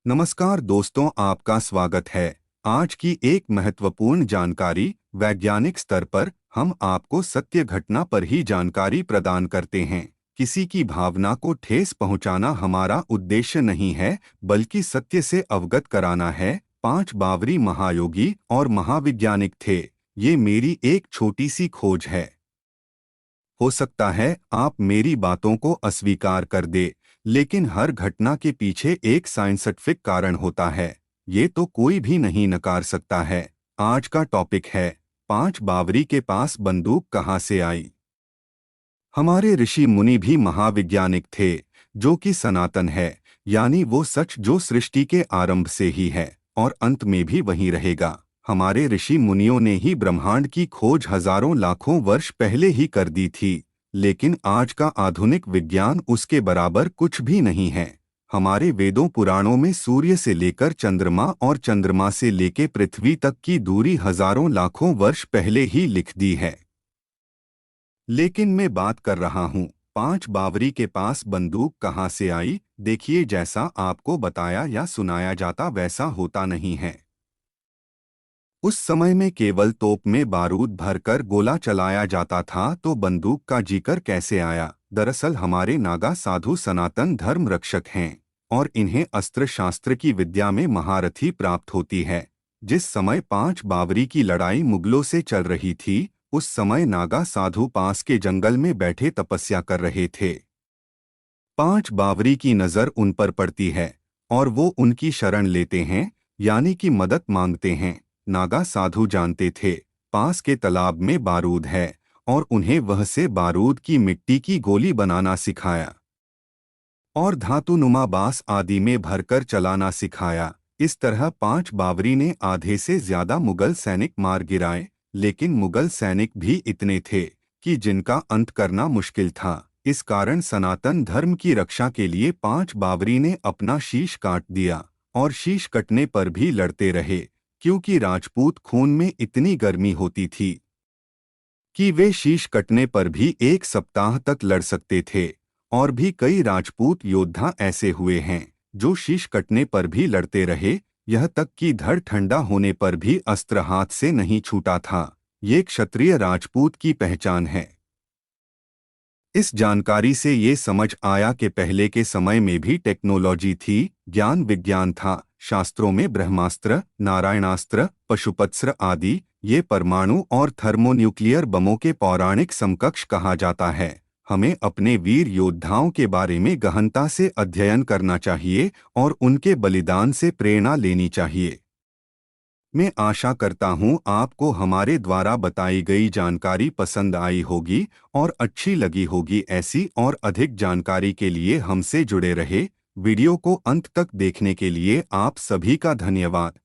नमस्कार दोस्तों, आपका स्वागत है। आज की एक महत्वपूर्ण जानकारी। वैज्ञानिक स्तर पर हम आपको सत्य घटना पर ही जानकारी प्रदान करते हैं। किसी की भावना को ठेस पहुंचाना हमारा उद्देश्य नहीं है, बल्कि सत्य से अवगत कराना है। 5 बावरी महायोगी और महाविज्ञानिक थे। ये मेरी एक छोटी सी खोज है। हो सकता है आप मेरी बातों को अस्वीकार कर दे, लेकिन हर घटना के पीछे एक साइंटिफिक कारण होता है। ये तो कोई भी नहीं नकार सकता है। आज का टॉपिक है 5 बावरी के पास बंदूक कहाँ से आई। हमारे ऋषि मुनि भी महाविज्ञानिक थे, जो कि सनातन है, यानी वो सच जो सृष्टि के आरंभ से ही है और अंत में भी वही रहेगा। हमारे ऋषि मुनियों ने ही ब्रह्मांड की खोज हजारों लाखों वर्ष पहले ही कर दी थी, लेकिन आज का आधुनिक विज्ञान उसके बराबर कुछ भी नहीं है। हमारे वेदों पुराणों में सूर्य से लेकर चंद्रमा और चंद्रमा से लेकर पृथ्वी तक की दूरी हजारों लाखों वर्ष पहले ही लिख दी है। लेकिन मैं बात कर रहा हूँ 5 बावरी के पास बंदूक कहाँ से आई। देखिए, जैसा आपको बताया या सुनाया जाता वैसा होता नहीं है। उस समय में केवल तोप में बारूद भरकर गोला चलाया जाता था, तो बंदूक का जिक्र कैसे आया। दरअसल हमारे नागा साधु सनातन धर्म रक्षक हैं और इन्हें अस्त्र शास्त्र की विद्या में महारथी प्राप्त होती है। जिस समय 5 बावरी की लड़ाई मुगलों से चल रही थी, उस समय नागा साधु पास के जंगल में बैठे तपस्या कर रहे थे। 5 बावरी की नज़र उन पर पड़ती है और वो उनकी शरण लेते हैं, यानी कि मदद मांगते हैं। नागा साधु जानते थे पास के तालाब में बारूद है और उन्हें वह से बारूद की मिट्टी की गोली बनाना सिखाया और धातुनुमा बांस आदि में भरकर चलाना सिखाया। इस तरह 5 बावरी ने आधे से ज्यादा मुगल सैनिक मार गिराए, लेकिन मुगल सैनिक भी इतने थे कि जिनका अंत करना मुश्किल था। इस कारण सनातन धर्म की रक्षा के लिए 5 बावरी ने अपना शीश काट दिया और शीश कटने पर भी लड़ते रहे, क्योंकि राजपूत खून में इतनी गर्मी होती थी कि वे शीश कटने पर भी 1 सप्ताह तक लड़ सकते थे। और भी कई राजपूत योद्धा ऐसे हुए हैं जो शीश कटने पर भी लड़ते रहे, यह तक कि धड़ ठंडा होने पर भी अस्त्र हाथ से नहीं छूटा था। ये क्षत्रिय राजपूत की पहचान है। इस जानकारी से ये समझ आया कि पहले के समय में भी टेक्नोलॉजी थी, ज्ञान विज्ञान था। शास्त्रों में ब्रह्मास्त्र, नारायणास्त्र, पशुपत्स्त्र आदि ये परमाणु और थर्मोन्यूक्लियर बमों के पौराणिक समकक्ष कहा जाता है। हमें अपने वीर योद्धाओं के बारे में गहनता से अध्ययन करना चाहिए और उनके बलिदान से प्रेरणा लेनी चाहिए। मैं आशा करता हूं आपको हमारे द्वारा बताई गई जानकारी पसंद आई होगी और अच्छी लगी होगी। ऐसी और अधिक जानकारी के लिए हमसे जुड़े रहे। वीडियो को अंत तक देखने के लिए आप सभी का धन्यवाद।